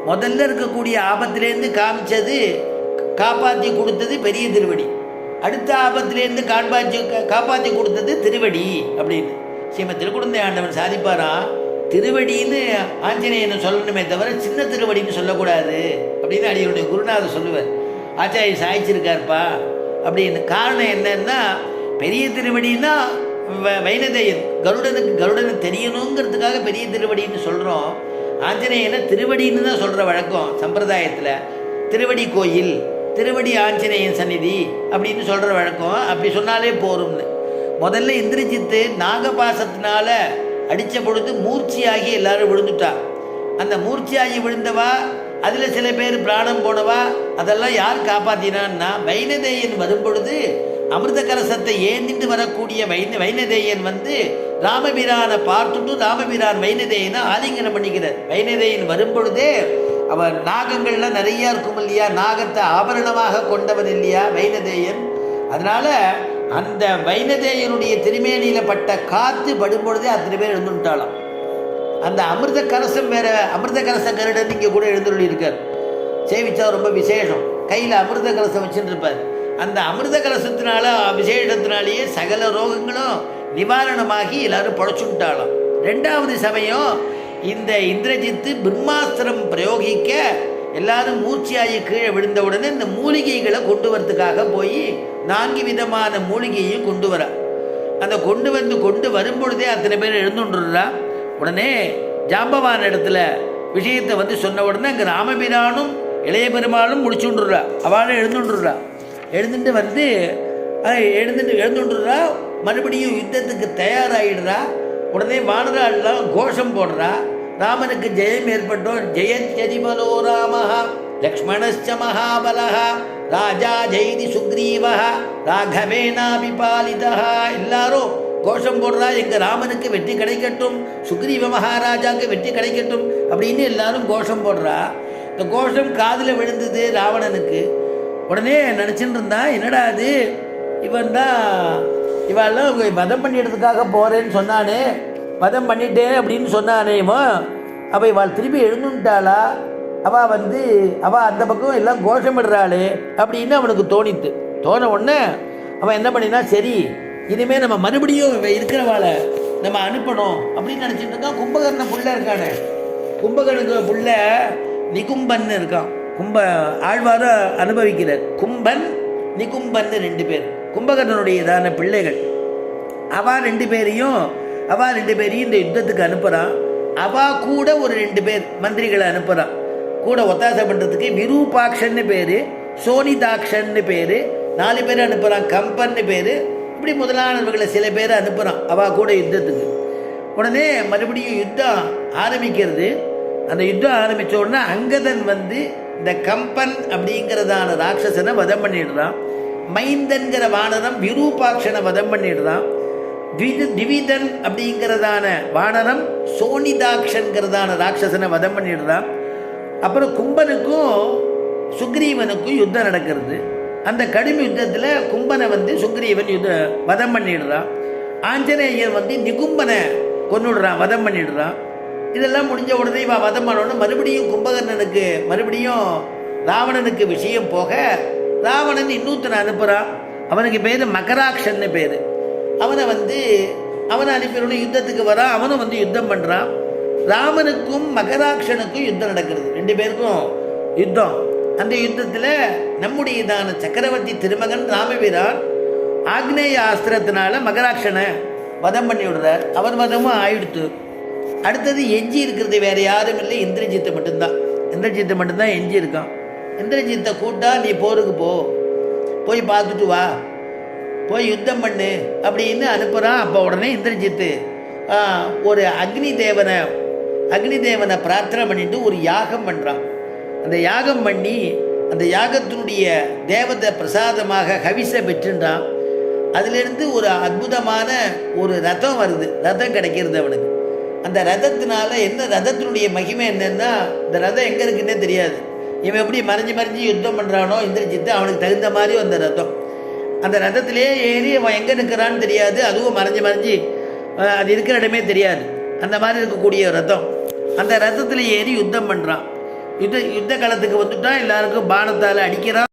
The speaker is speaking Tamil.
முதல்ல இருக்கக்கூடிய ஆபத்திலேருந்து காமிச்சது காப்பாற்றி கொடுத்தது பெரிய திருவடி. அடுத்த ஆபத்திலேருந்து காப்பாற்றி கொடுத்தது திருவடி அப்படின்னு ஸ்ரீமத் திருக்குடந்தை ஆண்டவன் சாதிப்பாராம். திருவடின்னு ஆஞ்சநேயனை சொல்லணுமே தவிர சின்ன திருவடின்னு சொல்லக்கூடாது அப்படின்னு அடியுடைய குருநாதர் சொல்லுவார். ஆச்சாரிய சாய்ச்சிருக்காருப்பா அப்படின்னு. காரணம் என்னன்னா, பெரிய திருவடின்னா வைனதேயன் கருடனுக்கு தெரியணுங்கிறதுக்காக பெரிய திருவடின்னு சொல்கிறோம். ஆஞ்சநேயனை திருவடின்னு தான் சொல்கிற வழக்கம் சம்பிரதாயத்தில். திருவடி கோயில், திருவடி ஆஞ்சநேயன் சந்நிதி அப்படின்னு சொல்கிற வழக்கம். அப்படி சொன்னாலே போரும்னு. முதல்ல இந்திரஜித்து நாகபாசத்தினால அடித்த பொழுது மூர்ச்சியாகி எல்லாரும் விழுந்துட்டா. அந்த மூர்ச்சியாகி விழுந்தவா, அதில் சில பேர் பிராணம் போனவா, அதெல்லாம் யார் காப்பாற்றினான்னா வைனதேயன் வரும்பொழுது அமிர்த கலசத்தை ஏந்திட்டு வரக்கூடிய வைனதேயன் ராமபிரானை பார்த்துட்டு ராமபிரான் வைனதேயனை ஆலிங்கனம் பண்ணிக்கிறார். வைனதேயன் வரும்பொழுதே அவர் நாகங்கள்லாம் நிறையா இருக்கும் இல்லையா, நாகத்தை ஆபரணமாக கொண்டவன் இல்லையா வைனதேயன். அதனால அந்த வைனதேயனுடைய திருமேனியில் பட்ட காற்று படும்பொழுதே அத்தனை பேர் எழுந்துட்டாலாம். அந்த அமிர்த கலசம் வேற, அமிர்த கலச கருடன் இங்கே கூட எழுந்துள்ளி இருக்கார். சேவிச்சா ரொம்ப விசேஷம். கையில் அமிர்த கலசம் வச்சுட்டு இருப்பார். அந்த அமிர்த கலசத்தினால விசேஷத்தினாலேயே சகல ரோகங்களும் நிவாரணமாகி எல்லாரும் பழச்சுட்டாலாம். ரெண்டாவது சமயம் இந்த இந்திரஜித்து பிரம்மாஸ்திரம் பிரயோகிக்க எல்லாரும் மூர்ச்சியாகி கீழே விழுந்த உடனே இந்த மூலிகைகளை கொண்டு வரதுக்காக போய் 4 விதமான மூலிகையும் கொண்டு வர. அந்த கொண்டு வரும்பொழுதே அத்தனை பேர் எழுந்துன்றா. உடனே ஜாம்பவான் இடத்துல விஷயத்தை சொன்ன உடனே அங்கே ராமபிரானும் இளைய பெருமாளும் முடிச்சுண்டுறா. அவளும் எழுந்துன்றா. எழுந்துன்றா. மறுபடியும் யுத்தத்துக்கு தயாராகிடுறா. உடனே வானராள்லாம் கோஷம் போடுறா. ராமனுக்கு ஜெயம் ஏற்பட்டோம். ஜெயத்யதிபலோ ராமஹ லக்ஷ்மணஸ்ச மகாபலஹ ராஜா ஜெய்தி சுக்ரீவஹ ராகவேனாபிபாலிதஹ. எல்லாரும் கோஷம் போடுறா, எங்கள் ராமனுக்கு வெற்றி கிடைக்கட்டும், சுக்ரீவ மகாராஜாவுக்கு வெற்றி கிடைக்கட்டும் அப்படின்னு எல்லாரும் கோஷம் போடுறா. இந்த கோஷம் காதில் விழுந்தது ராவணனுக்கு. உடனே நினச்சிட்டு இருந்தா, என்னடா அது, இவன் தான் இவெல்லாம் வதம் பண்ணிடுறதுக்காக போகிறேன்னு சொன்னானே, வதம் பண்ணிட்டேன் அப்படின்னு சொன்னானேமோ, அப்போ இவாள் திருப்பி எழுந்துட்டாளா, அவள் அந்த பக்கம் எல்லாம் கோஷமிடுறாளே அப்படின்னு அவனுக்கு தோணித்து. தோண உடனே அவன் என்ன பண்ணினா, சரி இனிமேல் நம்ம மறுபடியும் இருக்கிறவாளை நம்ம அனுப்பணும் அப்படின்னு நினச்சிட்டு இருக்கான். கும்பகர்ண புள்ள இருக்கானே, கும்பகர்ணுக்கு புள்ள நிகும்பன் இருக்கான். ஆழ்வார அனுபவிக்கிறார். கும்பன் நிகும்பன் 2 பேர் கும்பகர்ணனுடையதான பிள்ளைகள். அவள் 2 பேரையும் இந்த யுத்தத்துக்கு அனுப்புகிறான். அவள் கூட ஒரு 2 பேர் மந்திரிகளை அனுப்புகிறான் கூட ஒத்தாசை பண்ணுறதுக்கு. விரூபாக்ஷன்னு பேர், சோனிதாக்ஷன்னு பேர், 4 பேர் அனுப்புகிறான். கம்பன்னு பேர். இப்படி முதலானவர்களை சில பேரை அனுப்புகிறான் அவள் கூட யுத்தத்துக்கு. உடனே மறுபடியும் யுத்தம் ஆரம்பிக்கிறது. அந்த யுத்தம் ஆரம்பித்த உடனே அங்கதன் இந்த கம்பன் அப்படிங்கிறதான ராட்சசனை வதம் பண்ணிடுறான். மைந்தன்கிற வானரம் விரூபாக்ஷனை வதம் பண்ணிடுறான். திவிதன் அப்படிங்கிறதான வானரம் சோனிதாக்ஷன்கிறதான ராட்சசனை வதம் பண்ணிடுறான். அப்புறம் கும்பனுக்கும் சுக்ரீவனுக்கும் யுத்தம் நடக்கிறது. அந்த கடும் யுத்தத்தில் கும்பனை சுக்ரீவன் வதம் பண்ணிடுறான். ஆஞ்சநேயர் நிகும்பனை கொன்னுடுறான், வதம் பண்ணிடுறான். இதெல்லாம் முடிஞ்ச உடனே இவன் வதம் பண்ணோன்னு மறுபடியும் கும்பகர்ணனுக்கு மறுபடியும் ராவணனுக்கு விஷயம் போக, ராவணன் இன்னொருத்தனை அனுப்புகிறான். அவனுக்கு பேர் மகராக்ஷன்னு பேர். அவனை அனுப்பினோட யுத்தத்துக்கு வரான். அவனும் யுத்தம் பண்ணுறான். ராமனுக்கும் மகராக்ஷனுக்கும் யுத்தம் நடக்கிறது. 2 பேருக்கும் யுத்தம். அந்த யுத்தத்தில் நம்முடையதான சக்கரவர்த்தி திருமகன் ராமபிரான் ஆக்னேய ஆஸ்திரத்தினால மகராக்ஷனை வதம் பண்ணி விடுறார். அவன் வதமும் ஆயிடுத்து. அடுத்தது எஞ்சி இருக்கிறது வேறு யாரும் இல்லை, இந்திரஜித்தை மட்டும்தான் எஞ்சி இருக்கான். இந்திரஜித்தை கூட்டா, நீ போருக்கு போய் பார்த்துட்டு வா, போய் யுத்தம் பண்ணு அப்படின்னு அனுப்புகிறான். அப்போ உடனே இந்திரஜித்து ஒரு அக்னி தேவனை பிரார்த்தனை பண்ணிட்டு ஒரு யாகம் பண்ணுறான். அந்த யாகம் பண்ணி அந்த யாகத்தினுடைய தேவதை பிரசாதமாக ஹவிசை பெற்றுன்றான். அதிலிருந்து ஒரு அற்புதமான ஒரு ரதம் வருது, ரதம் கிடைக்கிறது அவனுக்கு. அந்த ரதத்தினால என்ன, ரதத்தினுடைய மகிமை என்னன்னா, இந்த ரதம் எங்கே இருக்குன்னே தெரியாது. இவன் எப்படி மறைஞ்சு யுத்தம் பண்ணுறானோ இந்திரஜித்து, அவனுக்கு தகுந்த மாதிரி அந்த ரதம். அந்த ரதத்திலே ஏறி அவன் எங்கே நிற்கிறான்னு தெரியாது. அதுவும் மறைஞ்சு அது இருக்கிற இடமே தெரியாது. அந்த மாதிரி இருக்கக்கூடிய ரதம். அந்த ரதத்தில் ஏறி யுத்தம் பண்ணுறான். யுத்த யுத்த காலத்துக்கு வந்துட்டான், எல்லாருக்கும் பானத்தால் அடிக்கிறான்.